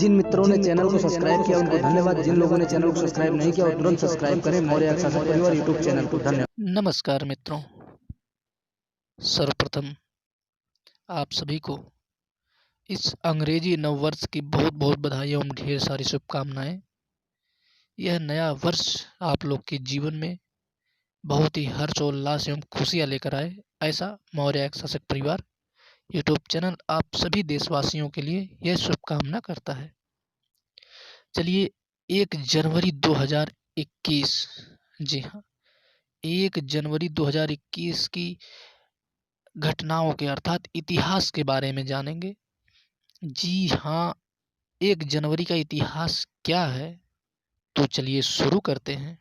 जिन मित्रों ने चैनल को सब्सक्राइब किया उनको धन्यवाद। जिन लोगों ने चैनल को सब्सक्राइब नहीं किया वो तुरंत सब्सक्राइब करें मौर्य शासक परिवार यूट्यूब चैनल को। धन्यवाद। नमस्कार मित्रों, सर्वप्रथम आप सभी को इस अंग्रेजी नववर्ष की बहुत बहुत बधाई एवं ढेर सारी शुभकामनाएं। यह नया वर्ष आप लोग के जीवन में बहुत ही हर्षोल्लास एवं खुशियां लेकर आए, ऐसा मौर्य शासक परिवार यूट्यूब चैनल आप सभी देशवासियों के लिए यह शुभकामना करता है। चलिए 1 जनवरी 2021, जी हाँ, 1 जनवरी 2021 की घटनाओं के अर्थात इतिहास के बारे में जानेंगे। जी हाँ, 1 जनवरी का इतिहास क्या है, तो चलिए शुरू करते हैं।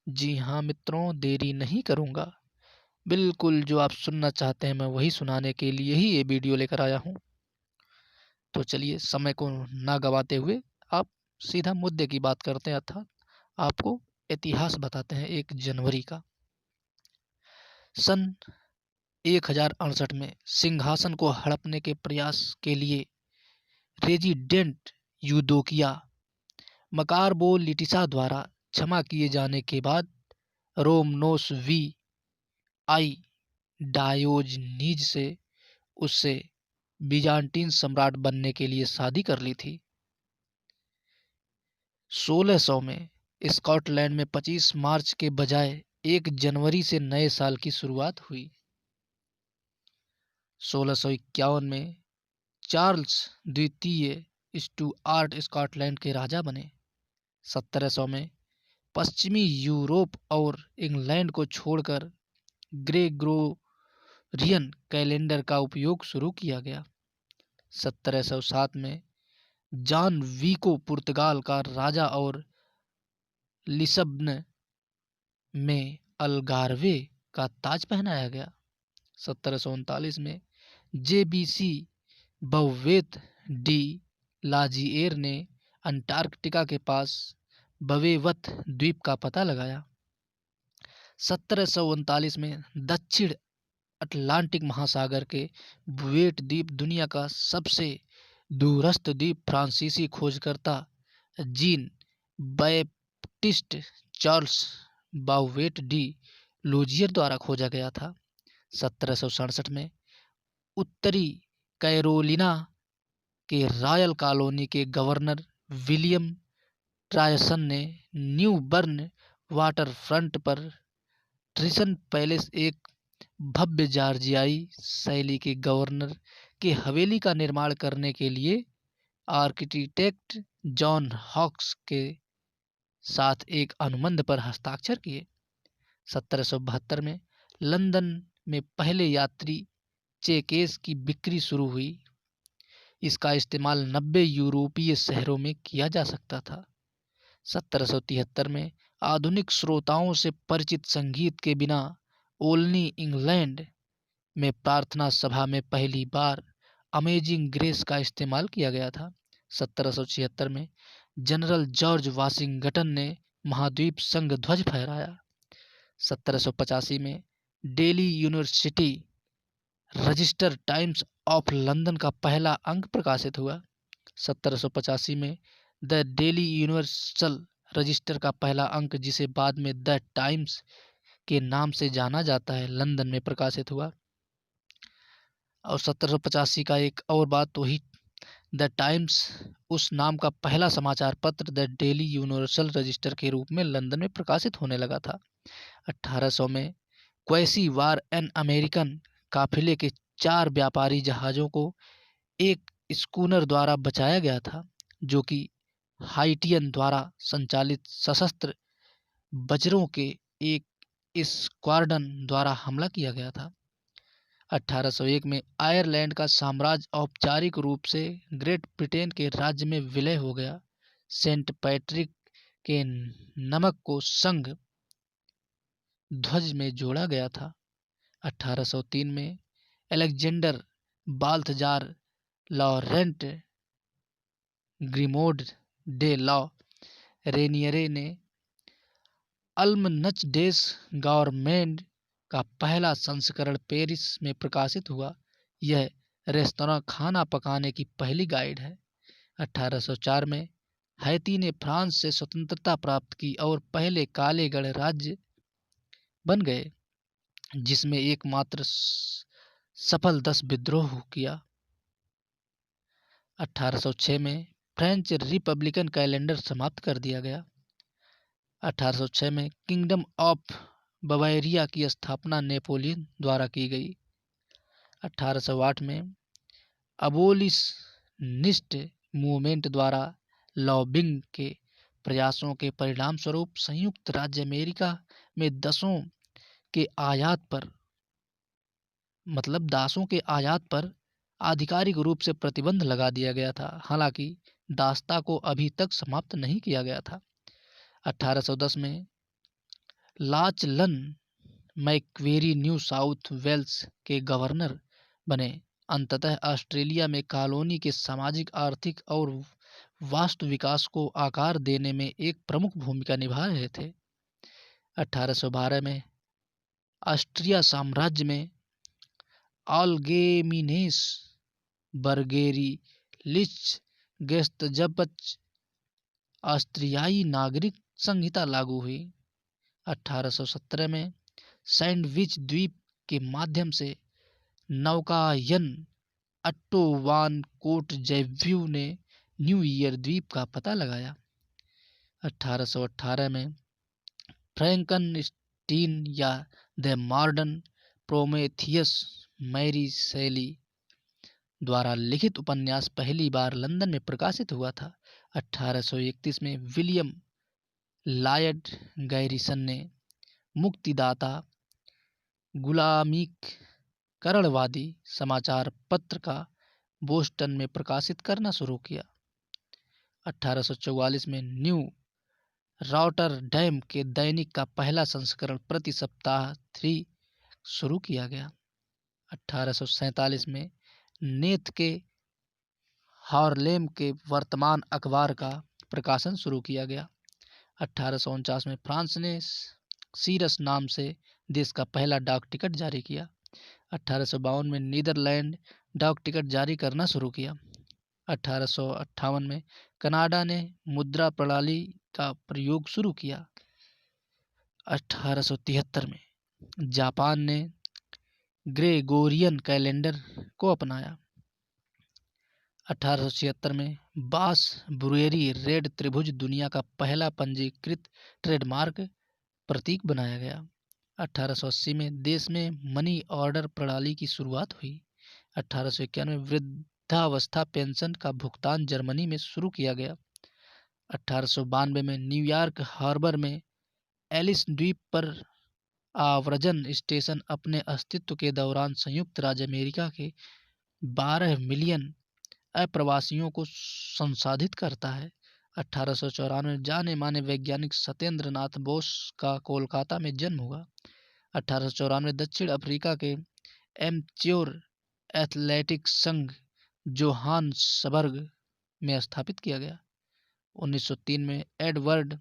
जी हाँ मित्रों, देरी नहीं करूँगा, बिल्कुल जो आप सुनना चाहते हैं मैं वही सुनाने के लिए ही ये वीडियो लेकर आया हूँ। तो चलिए समय को ना गवाते हुए आप सीधा मुद्दे की बात करते हैं, अर्थात आपको इतिहास बताते हैं 1 जनवरी का। सन 1068 में सिंहासन को हड़पने के प्रयास के लिए रेजिडेंट यूदोकिया मकारबो लिटिसा द्वारा क्षमा किए जाने के बाद रोमनोस वी आई डायोजनीज से उससे बीजांटीन सम्राट बनने के लिए शादी कर ली थी। 1600 में स्कॉटलैंड में 25 मार्च के बजाय 1 जनवरी से नए साल की शुरुआत हुई। 1651 में चार्ल्स द्वितीय स्टुअर्ट स्कॉटलैंड के राजा बने। 1700 में पश्चिमी यूरोप और इंग्लैंड को छोड़कर ग्रेगोरियन कैलेंडर का उपयोग शुरू किया गया। 1707 में जॉन वीको पुर्तगाल का राजा और लिस्बन में अल्गार्वे का ताज पहनाया गया। 1739 में जेबीसी बवेत डी लाजिएर ने अंटार्कटिका के पास बवेवत द्वीप का पता लगाया। 1739 में दक्षिण अटलांटिक महासागर के बुवेट द्वीप दुनिया का सबसे दूरस्थ द्वीप फ्रांसीसी खोजकर्ता जीन बैप्टिस्ट चार्ल्स बाउवेट डी लूजियर द्वारा खोजा गया था। 1767 में उत्तरी कैरोलिना के रॉयल कॉलोनी के गवर्नर विलियम ट्रायसन ने न्यू बर्न वाटर फ्रंट पर ट्रिसन पैलेस, एक भव्य जॉर्जियाई शैली के गवर्नर के हवेली का निर्माण करने के लिए आर्किटेक्ट जॉन हॉक्स के साथ एक अनुबंध पर हस्ताक्षर किए। 1772 में लंदन में पहले यात्री चेकेस की बिक्री शुरू हुई। इसका इस्तेमाल 90 यूरोपीय शहरों में किया जा सकता था। 1773 में आधुनिक श्रोताओं से परिचित संगीत के बिना ओल्नी इंग्लैंड में प्रार्थना सभा में पहली बार अमेजिंग ग्रेस का इस्तेमाल किया गया था। 1776 में जनरल जॉर्ज वाशिंगटन ने महाद्वीप संघ ध्वज फहराया। 1785 में daily university register times of London का पहला अंक प्रकाशित हुआ। 1785 में द डेली यूनिवर्सल रजिस्टर का पहला अंक, जिसे बाद में द टाइम्स के नाम से जाना जाता है, लंदन में प्रकाशित हुआ। और 1785 का एक और बात, वही द टाइम्स उस नाम का पहला समाचार पत्र द डेली यूनिवर्सल रजिस्टर के रूप में लंदन में प्रकाशित होने लगा था। 1800 में क्वेसी वार एन अमेरिकन काफिले के 4 व्यापारी जहाज़ों को एक स्कूनर द्वारा बचाया गया था, जो कि हाइटियन द्वारा संचालित सशस्त्र बजरों के एक स्क्वाड्रन द्वारा हमला किया गया था। 1801 में आयरलैंड का साम्राज्य औपचारिक रूप से ग्रेट ब्रिटेन के राज्य में विलय हो गया। सेंट पैट्रिक के नमक को संघ ध्वज में जोड़ा गया था। 1803 में अलेक्जेंडर बाल्थजार लॉरेंट ग्रिमोड डे लॉ रेनियरे ने अल्मनच डेस गवर्नमेंट का पहला संस्करण पेरिस में प्रकाशित हुआ। यह रेस्तरां खाना पकाने की पहली गाइड है। 1804 में हैती ने फ्रांस से स्वतंत्रता प्राप्त की और पहले काले गणराज्य बन गए, जिसमें एकमात्र सफल 10 विद्रोह किया। 1806 में फ्रेंच रिपब्लिकन कैलेंडर समाप्त कर दिया गया। 1806 में किंगडम ऑफ बवेरिया की स्थापना नेपोलियन द्वारा की गई। 1808 में अबोलिशनिस्ट मूवमेंट द्वारा लॉबिंग के प्रयासों के परिणाम स्वरूप संयुक्त राज्य अमेरिका में दासों के आयात पर आधिकारिक रूप से प्रतिबंध लगा दिया गया था। हालांकि दासता को अभी तक समाप्त नहीं किया गया था। 1810 में लाचलन मैक्वेरी न्यू साउथ वेल्स के गवर्नर बने। अंततः ऑस्ट्रेलिया में कॉलोनी के सामाजिक, आर्थिक और वास्तु विकास को आकार देने में एक प्रमुख भूमिका निभा रहे थे। 1812 में ऑस्ट्रिया साम्राज्य में आलगेमिनेस बर्गेरी लिच गेस्तजबच ऑस्ट्रियाई नागरिक संहिता लागू हुई। 1817 में सैंडविच द्वीप के माध्यम से नौकायन अट्टो वान कोटजैव्यू ने न्यू ईयर द्वीप का पता लगाया। 1818 में फ्रैंकनस्टीन या द मॉडर्न प्रोमेथियस मैरी शैली द्वारा लिखित उपन्यास पहली बार लंदन में प्रकाशित हुआ था। 1831 में विलियम लॉयड गैरिसन ने मुक्तिदाता गुलामीकरणवादी समाचार पत्र का बोस्टन में प्रकाशित करना शुरू किया। 1844 में न्यू रॉटरडैम के दैनिक का पहला संस्करण प्रति सप्ताह 3 शुरू किया गया। 1847 में नेथ के हार्लेम के वर्तमान अखबार का प्रकाशन शुरू किया गया। 1849 में फ्रांस ने सीरस नाम से देश का पहला डाक टिकट जारी किया। 1852 में नीदरलैंड डाक टिकट जारी करना शुरू किया। 1858 में कनाडा ने मुद्रा प्रणाली का प्रयोग शुरू किया। 1873 में जापान ने ग्रेगोरियन कैलेंडर को अपनाया। 1876 में बास ब्रुएरी रेड त्रिभुज दुनिया का पहला पंजीकृत ट्रेडमार्क प्रतीक बनाया गया। 1880 में देश में मनी ऑर्डर प्रणाली की शुरुआत हुई। 1891 में वृद्धावस्था पेंशन का भुगतान जर्मनी में शुरू किया गया। 1892 में न्यूयॉर्क हार्बर में एलिस द्वीप पर आव्रजन स्टेशन अपने अस्तित्व के दौरान संयुक्त राज्य अमेरिका के 12 मिलियन अप्रवासियों को संसाधित करता है। 1894 में जाने माने वैज्ञानिक सत्येंद्र नाथ बोस का कोलकाता में जन्म हुआ। 1894 दक्षिण अफ्रीका के एमच्योर एथलेटिक्स संघ जोहान्सबर्ग में स्थापित किया गया। 1903 में एडवर्ड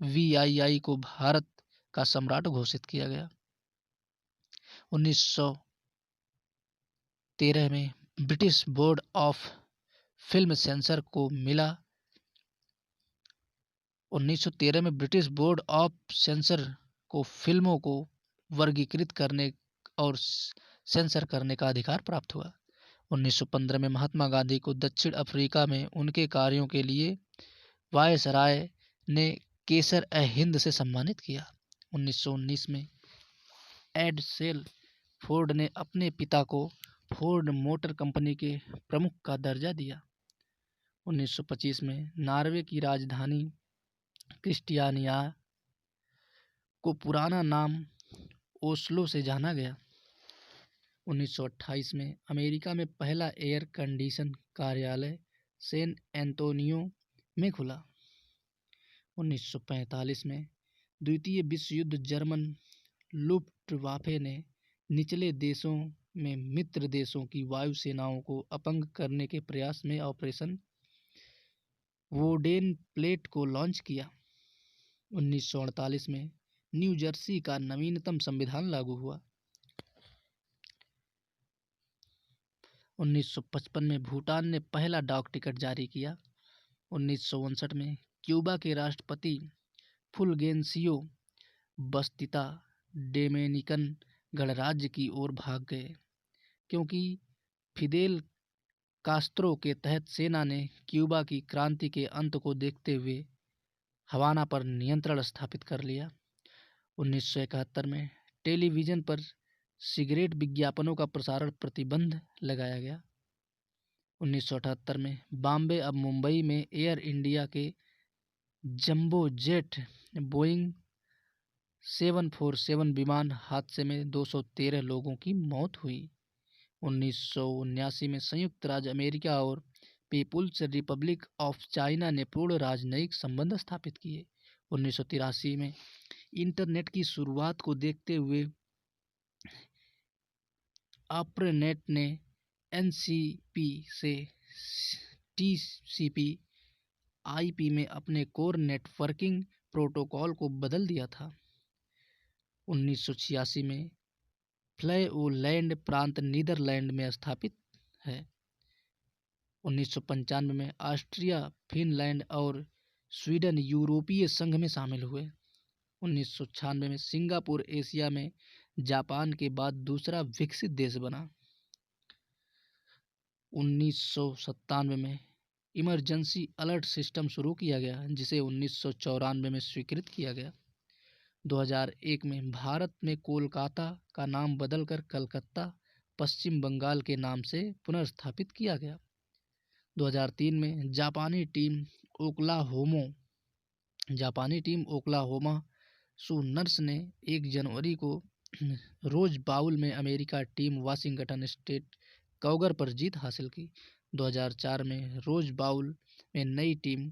वीआईआई को भारत का सम्राट घोषित किया गया। 1913 में British board of film sensor को मिला 1913 में ब्रिटिश बोर्ड ऑफ सेंसर को फिल्मों को वर्गीकृत करने और सेंसर करने का अधिकार प्राप्त हुआ। 1915 में महात्मा गांधी को दक्षिण अफ्रीका में उनके कार्यों के लिए वायसराय ने केसर ए हिंद से सम्मानित किया। 1919 में एडसेल फोर्ड ने अपने पिता को फोर्ड मोटर कंपनी के प्रमुख का दर्जा दिया। 1925 में नॉर्वे की राजधानी क्रिस्टियानिया को पुराना नाम ओस्लो से जाना गया। 1928 में अमेरिका में पहला एयर कंडीशन कार्यालय सैन एंटोनियो में खुला। 1945 में द्वितीय विश्व युद्ध जर्मन लुफ्टवाफे ने निचले देशों में मित्र देशों की वायुसेनाओं को अपंग करने के प्रयास में ऑपरेशन वोडेन प्लेट को लॉन्च किया। 1948 में न्यू जर्सी का नवीनतम संविधान लागू हुआ। 1955 में भूटान ने पहला डाक टिकट जारी किया। 1959 में क्यूबा के राष्ट्रपति फुलगेंसियो बस्तिता डोमिनिकन गणराज्य की ओर भाग गए, क्योंकि फिदेल कास्त्रो के तहत सेना ने क्यूबा की क्रांति के अंत को देखते हुए हवाना पर नियंत्रण स्थापित कर लिया। 1971 में टेलीविज़न पर सिगरेट विज्ञापनों का प्रसारण प्रतिबंध लगाया गया। 1978 में बॉम्बे अब मुंबई में एयर इंडिया के जंबो जेट बोइंग 747 विमान हादसे में 213 लोगों की मौत हुई। 1979 में संयुक्त राज्य अमेरिका और पीपुल्स रिपब्लिक ऑफ चाइना ने पूर्ण राजनयिक संबंध स्थापित किए। 1983 में इंटरनेट की शुरुआत को देखते हुए आर्पानेट ने एनसीपी से टीसीपी आईपी में अपने कोर नेटवर्किंग प्रोटोकॉल को बदल दिया था। 1986 में फ्लैओलैंड प्रांत नीदरलैंड में स्थापित है। 1995 में ऑस्ट्रिया, फिनलैंड और स्वीडन यूरोपीय संघ में शामिल हुए। 1996 में सिंगापुर एशिया में जापान के बाद दूसरा विकसित देश बना। 1997 में इमरजेंसी अलर्ट सिस्टम शुरू किया गया, जिसे 1994 में स्वीकृत किया गया। 2001 में भारत में कोलकाता का नाम बदलकर कलकत्ता, पश्चिम बंगाल के नाम से पुनर्स्थापित किया गया। 2003 में जापानी टीम ओक्लाहोमा सोनर्स ने 1 जनवरी को रोज बाउल में अमेरिका टीम वाशिंगटन स्टेट काउगर पर जीत हासिल की। 2004 में रोज बाउल में नई टीम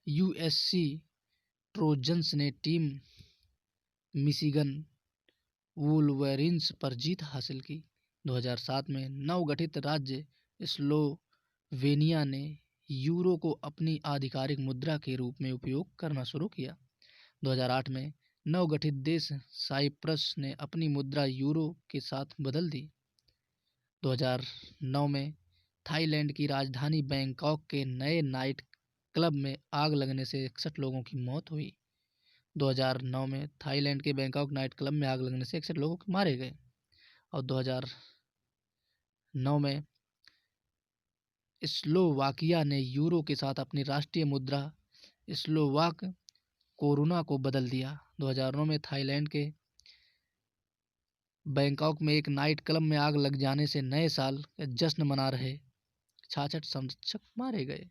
यूएससी ट्रोजन्स ने टीम मिशिगन वुल्वरीन्स पर जीत हासिल की। 2007 में नवगठित राज्य स्लोवेनिया ने यूरो को अपनी आधिकारिक मुद्रा के रूप में उपयोग करना शुरू किया। 2008 में नवगठित देश साइप्रस ने अपनी मुद्रा यूरो के साथ बदल दी। 2009 में थाईलैंड की राजधानी बैंकॉक के नए नाइट क्लब में आग लगने से 61 लोगों की मौत हुई। 2009 में थाईलैंड के बैंकॉक नाइट क्लब में आग लगने से 61 लोग मारे गए। और 2009 में स्लोवाकिया ने यूरो के साथ अपनी राष्ट्रीय मुद्रा स्लोवाक कोरुना को बदल दिया। 2009 में थाईलैंड के बैंकॉक में एक नाइट क्लब में आग लग जाने से नए साल का जश्न मना रहे 66 संरक्षक मारे गए।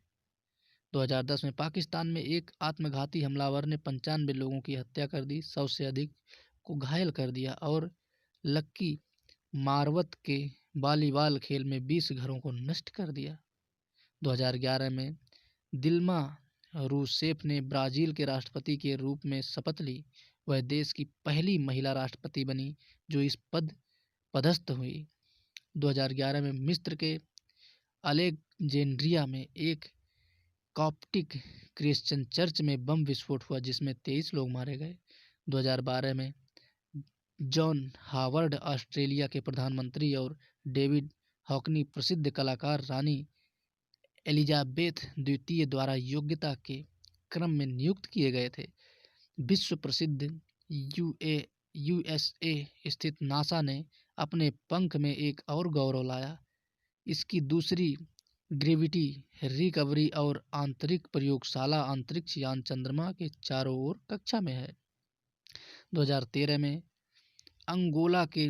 2010 में पाकिस्तान में एक आत्मघाती हमलावर ने 95 लोगों की हत्या कर दी, 100 से अधिक को घायल कर दिया और लक्की मारवत के वॉलीबॉल खेल में 20 घरों को नष्ट कर दिया। 2011 में दिल्मा रूसेफ ने ब्राज़ील के राष्ट्रपति के रूप में शपथ ली। वह देश की पहली महिला राष्ट्रपति बनी जो इस पदस्थ हुई। 2011 में मिस्र के अलेक्जेंड्रिया में एक कॉप्टिक क्रिश्चियन चर्च में बम विस्फोट हुआ, जिसमें 23 लोग मारे गए। 2012 में जॉन हावर्ड ऑस्ट्रेलिया के प्रधानमंत्री और डेविड हॉकनी प्रसिद्ध कलाकार रानी एलिजाबेथ द्वितीय द्वारा योग्यता के क्रम में नियुक्त किए गए थे। विश्व प्रसिद्ध यूएसए स्थित नासा ने अपने पंख में एक और गौरव लाया। इसकी दूसरी ग्रेविटी रिकवरी और आंतरिक प्रयोगशाला अंतरिक्ष यान चंद्रमा के चारों ओर कक्षा में है। 2013 में अंगोला के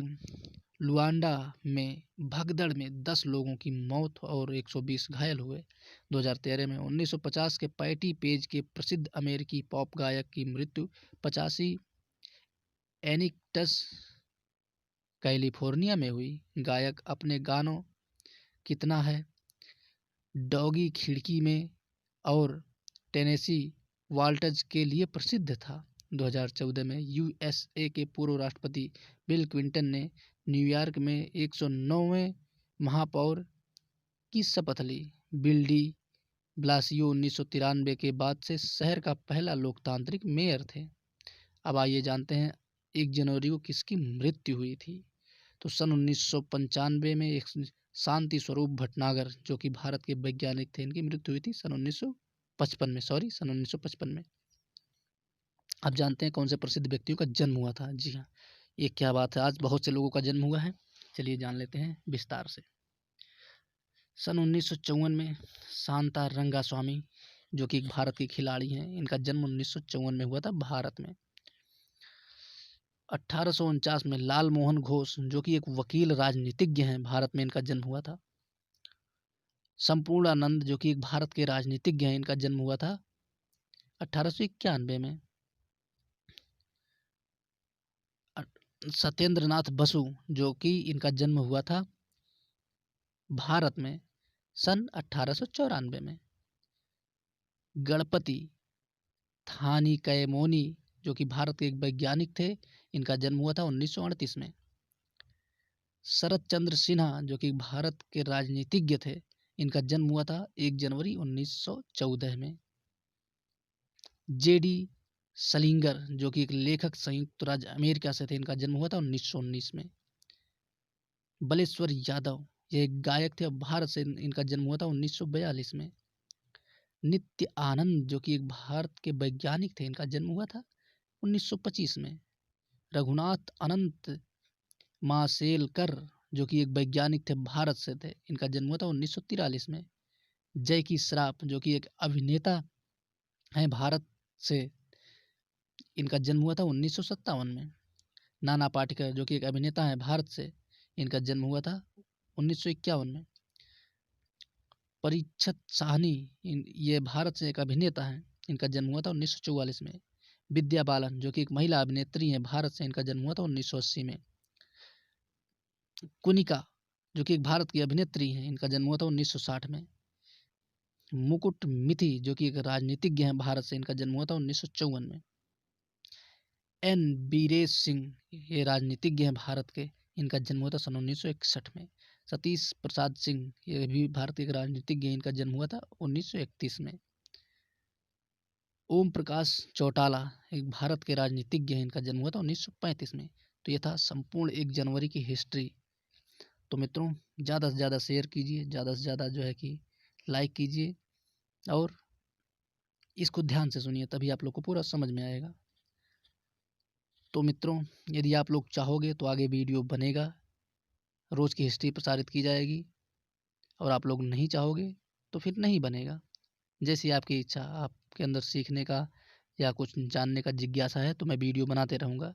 लुआंडा में भगदड़ में 10 लोगों की मौत और 120 घायल हुए। 2013 में 1950 के पैटी पेज के प्रसिद्ध अमेरिकी पॉप गायक की मृत्यु 85 एनिक्टस कैलिफोर्निया में हुई। गायक अपने गानों कितना है, डॉगी खिड़की में और टेनेसी वाल्टज के लिए प्रसिद्ध था। 2014 में यूएसए के पूर्व राष्ट्रपति बिल क्लिंटन ने न्यूयॉर्क में 109वें महापौर की शपथ ली। बिल डी ब्लासियो 1993 के बाद से शहर का पहला लोकतांत्रिक मेयर थे। अब आइए जानते हैं 1 जनवरी को किसकी मृत्यु हुई थी। तो सन 1995 में एक शांति स्वरूप भटनागर जो कि भारत के वैज्ञानिक थे, इनकी मृत्यु हुई थी सन 1955 में, सन 1955 में। अब जानते हैं कौन से प्रसिद्ध व्यक्तियों का जन्म हुआ था। जी हाँ, ये क्या बात है, आज बहुत से लोगों का जन्म हुआ है। चलिए जान लेते हैं विस्तार से। सन 1954 में शांता रंगास्वामी जो कि एक भारत के खिलाड़ी हैं, इनका जन्म 1954 में हुआ था भारत में। 1849 में लाल मोहन घोष जो कि एक वकील राजनीतिज्ञ हैं, भारत में इनका जन्म हुआ था। संपूर्णानंद जो कि एक भारत के राजनीतिज्ञ हैं, इनका जन्म हुआ था 1891 में। सत्येंद्रनाथ बसु जो कि इनका जन्म हुआ था भारत में सन 1894 में। गणपति थानीकैमोनी जो कि भारत के एक वैज्ञानिक थे, इनका जन्म हुआ था 1938 में। शरत चंद्र सिन्हा जो कि भारत के राजनीतिज्ञ थे, इनका जन्म हुआ था 1 जनवरी 1914 में। जेडी सलिंगर जो कि एक लेखक संयुक्त राज्य अमेरिका से थे, इनका जन्म हुआ था 1919 में। बलेश्वर यादव ये एक गायक थे, भारत से इनका जन्म हुआ था 1942 में। नित्य आनंद जो कि एक भारत के वैज्ञानिक थे, इनका जन्म हुआ था 1925 में। रघुनाथ अनंत माशेलकर जो कि एक वैज्ञानिक थे, भारत से थे, इनका जन्म हुआ था 1943 में। जैकी श्रॉफ जो कि एक अभिनेता हैं भारत से, इनका जन्म हुआ था 1957 में। नाना पाटेकर जो कि एक अभिनेता हैं भारत से, इनका जन्म हुआ था 1951 में। परीक्षत साहनी ये भारत से एक अभिनेता हैं, इनका जन्म हुआ था 1944 में। विद्या बालन जो कि एक महिला अभिनेत्री हैं भारत से, इनका जन्म हुआ था 1980 में। कुनिका जो कि एक भारत की अभिनेत्री हैं, इनका जन्म हुआ था 1960 में। मुकुट मिथि जो कि एक राजनीतिज्ञ हैं भारत से, इनका जन्म हुआ था 1954 में। एन बीरेश सिंह ये राजनीतिज्ञ हैं भारत के, इनका जन्म हुआ था सन 1961 में। सतीश प्रसाद सिंह ये भी भारत के एक राजनीतिज्ञ हैं, इनका जन्म हुआ था 1931 में। ओम प्रकाश चौटाला एक भारत के राजनीतिज्ञ हैं, इनका जन्म हुआ था 1935 में। तो ये था संपूर्ण 1 जनवरी की हिस्ट्री। तो मित्रों ज़्यादा से ज़्यादा शेयर कीजिए, ज़्यादा से ज़्यादा जो है कि लाइक कीजिए और इसको ध्यान से सुनिए, तभी आप लोग को पूरा समझ में आएगा। तो मित्रों यदि आप लोग चाहोगे तो आगे वीडियो बनेगा, रोज़ की हिस्ट्री प्रसारित की जाएगी, और आप लोग नहीं चाहोगे तो फिर नहीं बनेगा। जैसी आपकी इच्छा, आपके अंदर सीखने का या कुछ जानने का जिज्ञासा है तो मैं वीडियो बनाते रहूँगा।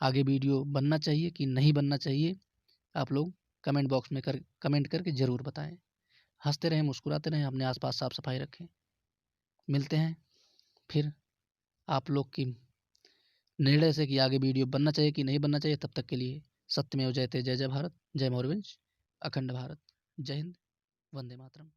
आगे वीडियो बनना चाहिए कि नहीं बनना चाहिए, आप लोग कमेंट बॉक्स में कमेंट करके ज़रूर बताएं। हंसते रहें, मुस्कुराते रहें, अपने आसपास साफ सफाई रखें। मिलते हैं फिर आप लोग की निर्णय से कि आगे वीडियो बनना चाहिए कि नहीं बनना चाहिए। तब तक के लिए सत्यमेव जयते, जय जय भारत, जय मौर्यवंश, अखंड भारत, जय हिंद, वंदे मातरम।